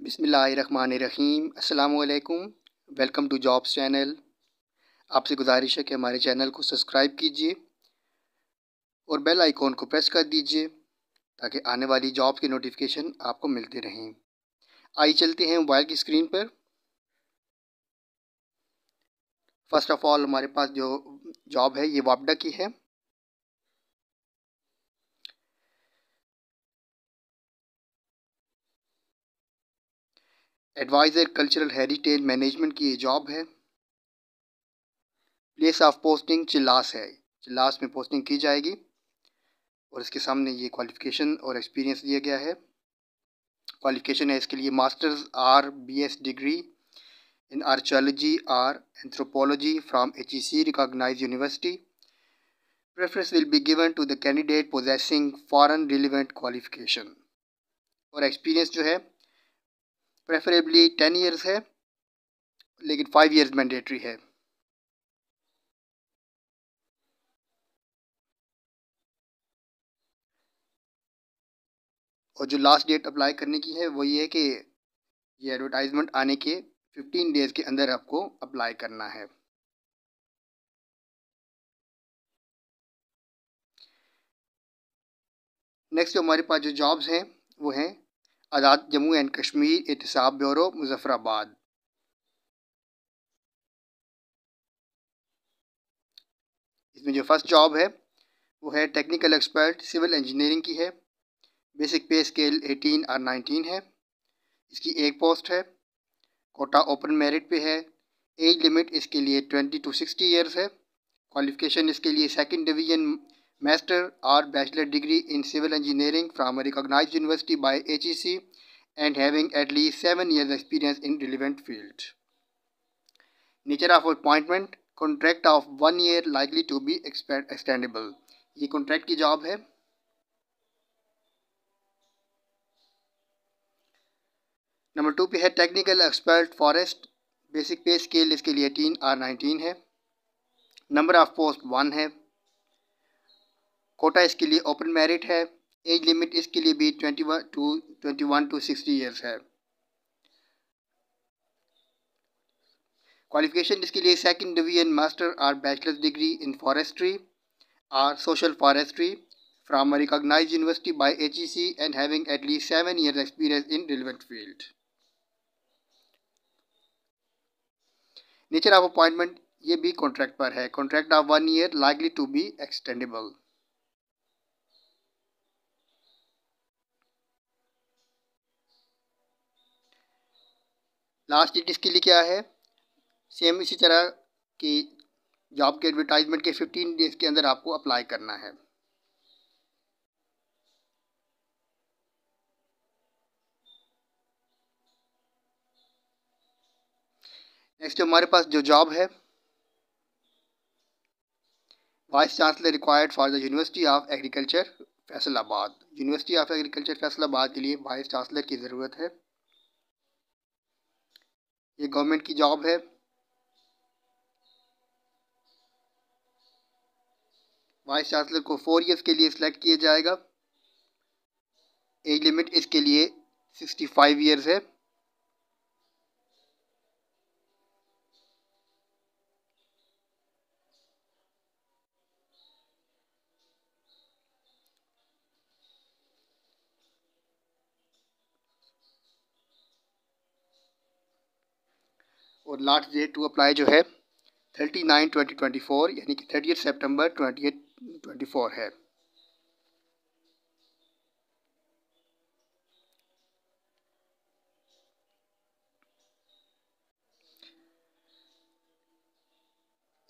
बिस्मिल्लाहिर्रहमानिर्रहीम। अस्सलामुअलैकुम। Welcome to jobs channel. आपसे गुजारिश है कि हमारे चैनल को सब्सक्राइब कीजिए और बेल आइकॉन को प्रेस कर दीजिए ताकि आने वाली जॉब की नोटिफिकेशन आपको मिलते रहें। आइए चलते हैं मोबाइल की स्क्रीन पर। फर्स्ट ऑफ ऑल हमारे पास जो जॉब है ये वापडा की है। एडवाइज़र कल्चरल हेरिटेज मैनेजमेंट की ये जॉब है। प्लेस ऑफ पोस्टिंग चिल्लास है। चिल्लास में पोस्टिंग की जाएगी और इसके सामने ये क्वालिफ़िकेशन और एक्सपीरियंस दिया गया है। क्वालिफ़िकेशन है इसके लिए masters or BS degree in archaeology or anthropology from HEC recognized university. Preference will be given to the candidate possessing foreign relevant qualification. और एक्सपीरियंस जो है प्रेफरेबली 10 ईयर्स है, लेकिन 5 ईयर्स मैंडेटरी है। और जो लास्ट डेट अप्लाई करने की है वो ये है कि ये एडवर्टाइजमेंट आने के 15 डेज़ के अंदर आपको अप्लाई करना है। नेक्स्ट जो हमारे पास जो जॉब्स हैं वो हैं आज़ाद जम्मू एंड कश्मीर एहतसाब ब्यूरो मुजफ्फराबाद। इसमें जो फर्स्ट जॉब है वो है टेक्निकल एक्सपर्ट सिविल इंजीनियरिंग की है। बेसिक पे स्केल 18 और 19 है। इसकी एक पोस्ट है। कोटा ओपन मेरिट पे है। एज लिमिट इसके लिए 20 to 60 ईयर्स है। क्वालिफिकेशन इसके लिए सेकंड डिवीजन मास्टर और bachelor degree in civil engineering from a recognised university by HEC and having at least 7 years experience in relevant field. Nature of appointment contract of 1 year likely to be extendable. ये contract की job है। Number 2 पे है technical expert forest. Basic pay scale इसके लिए 18 और 19 है। Number of post 1 है। कोटा इसके लिए ओपन मेरिट है। एज लिमिट इसके लिए भी 21 to 60 ईयर्स है। क्वालिफिकेशन इसके लिए सेकंड डिवीजन मास्टर और बैचलर्स डिग्री इन फॉरेस्ट्री और social forestry from a recognised university by HEC and having at least 7 years experience in relevant field. Nature of appointment ये भी कॉन्ट्रैक्ट पर है। Contract of 1 year likely to be extendable. Last date इसके लिए क्या है, same इसी तरह की जॉब के एडवर्टाइजमेंट के 15 डेज़ के अंदर आपको अप्लाई करना है। नेक्स्ट हमारे पास जो जॉब है vice chancellor required for the university of agriculture Faisalabad. University of agriculture Faisalabad के लिए वाइस चांसलर की ज़रूरत है। ये गवर्नमेंट की जॉब है। वाइस चांसलर को 4 ईयर्स के लिए सिलेक्ट किया जाएगा। एज लिमिट इसके लिए 65 ईयर्स है। और लास्ट डेट टू अप्लाई जो है 30/9/2024 यानी कि 30 सितंबर 2024 है।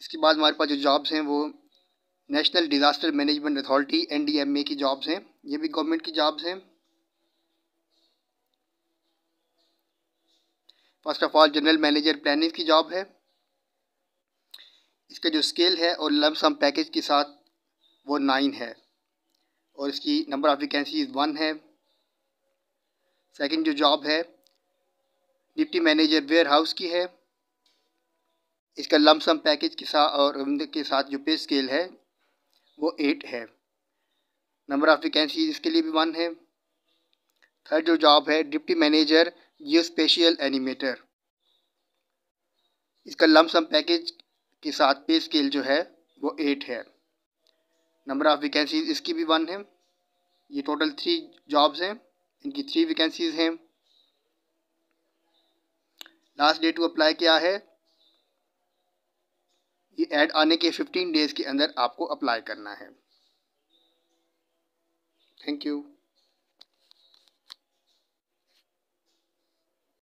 इसके बाद हमारे पास जो जॉब्स हैं वो national disaster management authority NDMA की जॉब्स हैं। ये भी गवर्नमेंट की जॉब्स हैं। First of all general manager planning की जॉब है। इसका जो स्केल है और लम सम पैकेज के साथ वो 9 है और इसकी नंबर ऑफ वैकेंसीज 1 है। सेकंड जो जॉब है डिप्टी मैनेजर वेयर हाउस की है। इसका लम सम पैकेज के साथ और उनके साथ जो पे स्केल है वो 8 है। नंबर ऑफ वैकेंसीज इसके लिए भी 1 है। थर्ड जो जॉब है डिप्टी मैनेजर जियोस्पेशियल एनिमेटर। इसका लमसम पैकेज के साथ पे स्केल जो है वो 8 है। नंबर ऑफ़ वैकेंसीज इसकी भी 1 है। ये टोटल 3 जॉब्स हैं, इनकी 3 वैकेंसीज हैं। लास्ट डेट टू अप्लाई क्या है? ये ऐड आने के 15 डेज़ के अंदर आपको अप्लाई करना है। Thank you.